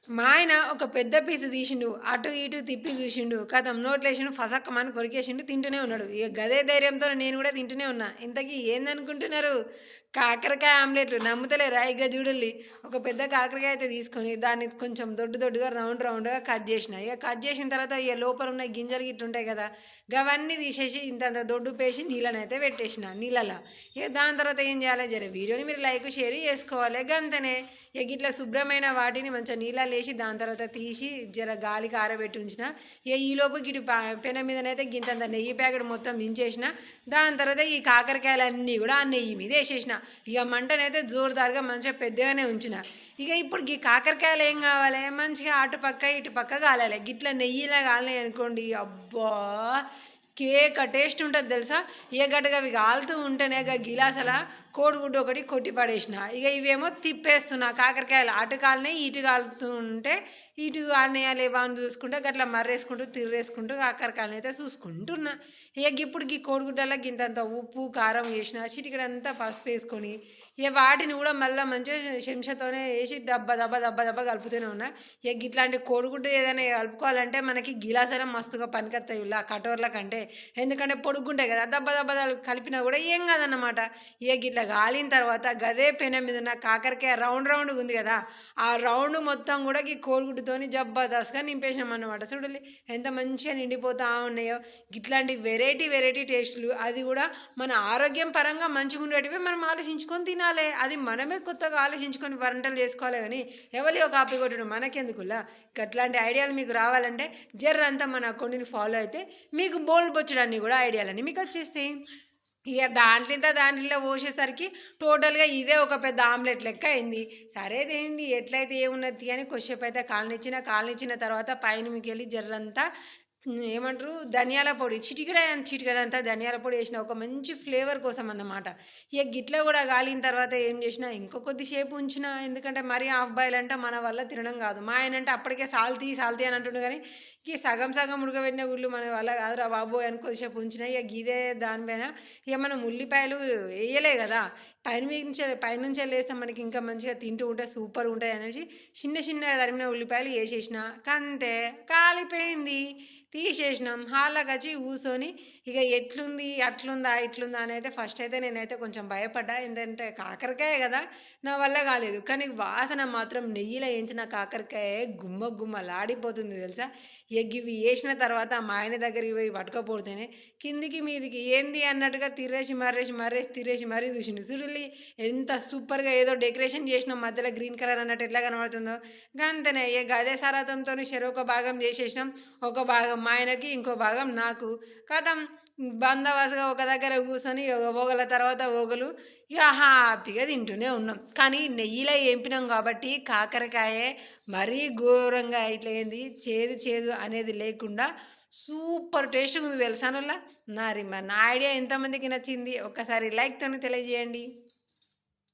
మా ఆయన ఒక పెద్ద పీస్ తీసిండు. అటు ఇటు తిప్పి చూసిండు. ఖతం నోట్లేసిండు ఫసక్కమని కొరికేసిండు. తింటూనే ఉన్నాడు. ఇక గదే ధైర్యంతో నేను కూడా తింటూనే ఉన్నా. ఇంతకీ ఏందనుకుంటున్నారు? కాకరకాయ ఆమ్లెట్లు నమ్ముతలేరా? ఇగ చూడుల్లి. ఒక పెద్ద కాకరకాయ అయితే తీసుకొని దాన్ని కొంచెం దొడ్డుగా రౌండ్‌గా కట్ చేసిన. ఇక కట్ చేసిన తర్వాత ఇగ లోపల ఉన్న గింజలు గిట్ల ఉంటాయి కదా! గవన్నీ తీసేసి ఇంతంత దొడ్డుపేసి నీళ్ళనైతే పెట్టేసిన నీళ్ళల్ల. ఇక దాని తర్వాత ఏం చేయాలి? జర వీడియోని మీరు లైక్, షేర్ చేసుకోవాలి. గంతనే. ఇక గిట్ల శుభ్రమైన వాటిని మంచిగా నీళ్ళల్లేసి దాని తర్వాత తీసి జర గాలికి ఆరబెట్టి ఉంచిన. ఇక ఈలోపు గిటు పెనం మీదనైతే గింతంత నెయ్యి ప్యాకెట్ మొత్తం దించేసిన. దాని తర్వాత ఈ కాకరకాయలన్నీ కూడా ఆ నెయ్యి మీద వేసేసిన. ఇక మంటనైతే జోరుదారుగా మంచిగా పెద్దగానే ఉంచిన. ఇక ఇప్పుడు ఈ కాకరకాయలు ఏం కావాలి? మంచిగా అటు పక్క ఇటు పక్క కాలాలి. గిట్ల నెయ్యిలా కాలినాయి అనుకోండి, అబ్బా కేక్ టేస్ట్ ఉంటుంది తెలుసా. ఏ గడ్డగా అవి కాలుతూ ఉంటేనే గిలాసల కోడిగుడ్డు ఒకటి కొట్టి పడేసిన. ఇక ఇవేమో తిప్పేస్తున్నా. కాకరకాయలు అటు కాలినాయి ఇటు కాలుతూ ఉంటే ఇటు కాలినాయా లేవా అని చూసుకుంటే గట్లా మర్రేసుకుంటూ తిర్రేసుకుంటూ కాకరకాయలు అయితే చూసుకుంటున్నా. ఇక ఇప్పుడు కోడిగుడ్డలో గింతంత ఉప్పు కారం వేసిన, చిటికడంతా పసుపు వేసుకొని ఇక వాటిని కూడా మళ్ళీ మంచిగా చెంచాతోనే వేసి దబ్బ కలుపుతూనే ఉన్నా. ఇక ఇట్లాంటి కోడిగుడ్డు ఏదైనా కలుపుకోవాలంటే మనకి గిలాసనం మస్తుగా పనికొస్తాయి ఇలా కటోర్ల కంటే. ఎందుకంటే పొడుగుంటాయి కదా, దబ్బ కలిపినా కూడా ఏం కాదన్నమాట. ఇక ఇట్లా కాలిన తర్వాత గదే పెనం మీద ఉన్న కాకరకాయ రౌండ్గా ఉంది కదా, ఆ రౌండ్ మొత్తం కూడా ఈ కోడిగుడ్డుతోని జబర్దస్త్గా నింపేసినాం అన్నమాట. చూడాలి ఎంత మంచిగా నిండిపోతా ఉన్నాయో. ఇట్లాంటి వెరైటీ టేస్టులు, అది కూడా మన ఆరోగ్యం పరంగా మంచిగా ఉండేటివి మనం ఆలోచించుకొని తినాలి. అది మనమే కొత్తగా ఆలోచించుకొని వంటలు చేసుకోవాలి. కానీ ఎవరియో కాపీ కొట్టడం మనకెందుకులా. అట్లాంటి ఐడియాలు మీకు రావాలంటే జర్రంతా మన అకౌంట్ని ఫాలో అయితే మీకు బోల్డ్ బొచ్చడాన్ని కూడా ఐడియాలన్నీ మీకు వచ్చేస్తాయి. ఇక దాంట్లో పోసేసరికి టోటల్గా ఇదే ఒక పెద్ద ఆమ్లెట్ లెక్క అయింది. సరే తినండి ఎట్లయితే ఏమున్నది అని కొద్దిసేపు అయితే కాలనిచ్చిన తర్వాత పైన మీకు వెళ్ళి జర్రంతా ఏమంటారు ధనియాల పొడి చిటికడంతా ధనియాల పొడి వేసిన, ఒక మంచి ఫ్లేవర్ కోసం అన్నమాట. ఇక గిట్ల కూడా కాలిన తర్వాత ఏం చేసినా ఇంకో కొద్దిసేపు ఉంచిన. ఎందుకంటే మరీ హాఫ్ బాయిల్ అంటే మన వల్ల తినడం కాదు. మా ఆయన అంటే అప్పటికే సాల్తీ అని అంటుండు. కానీ ఇక సగం ఉడకబెట్టిన ఉల్లి మన వల్ల కాదురా బాబోయ్ అని కొద్దిసేపు ఉంచిన. ఇక గిదే దానిపైన ఇక మనం ఉల్లిపాయలు వేయలే కదా, పైనుంచి వేస్తే మనకి ఇంకా మంచిగా తింటూ ఉంటే సూపర్ ఉంటాయి అనేసి చిన్నగా తరిమిన ఉల్లిపాయలు వేసేసిన. కంతే కాలిపోయింది. తీసేసినాం. హాల్లోకి వచ్చి కూర్చొని ఇక ఎట్లుంది అట్లుందా ఇట్లుందా అని అయితే ఫస్ట్ అయితే నేనైతే కొంచెం భయపడ్డా. ఏంటంటే కాకరకాయ కదా, నా వల్ల కాలేదు. కానీ వాసన మాత్రం నెయ్యిలో వేయించిన కాకరకాయ గుమ్మలాడిపోతుంది తెలుసా. ఇవి వేసిన తర్వాత మా ఆయన దగ్గరికి పోయి పట్టుకపోతేనే కిందికి మీదికి ఏంది అన్నట్టుగా తిరేసి మరీ చూసిండు. చూడలి ఎంత సూపర్గా ఏదో డెకరేషన్ చేసిన మధ్యలో గ్రీన్ కలర్ అన్నట్టు ఎట్లా కనబడుతుందో. గంతనే ఇక అదే సరాతంతో ఒక భాగం చేసేసినాం. ఒక భాగం మా ఆయనకి, ఇంకో భాగం నాకు. కథం బందోబస్తుగా ఒక దగ్గర కూర్చొని ఓగల తర్వాత ఓగలు ఇక హ్యాపీగా తింటూనే ఉన్నాం. కానీ నెయ్యిలో ఏంపినాం కాబట్టి కాకరకాయ మరీ ఘోరంగా ఇట్లా ఏంది చేదు అనేది లేకుండా సూపర్ టేస్ట్గా ఉంది తెలుసానులా. మరి నా ఐడియా ఎంతమందికి నచ్చింది ఒక్కసారి లైక్తో తెలియజేయండి.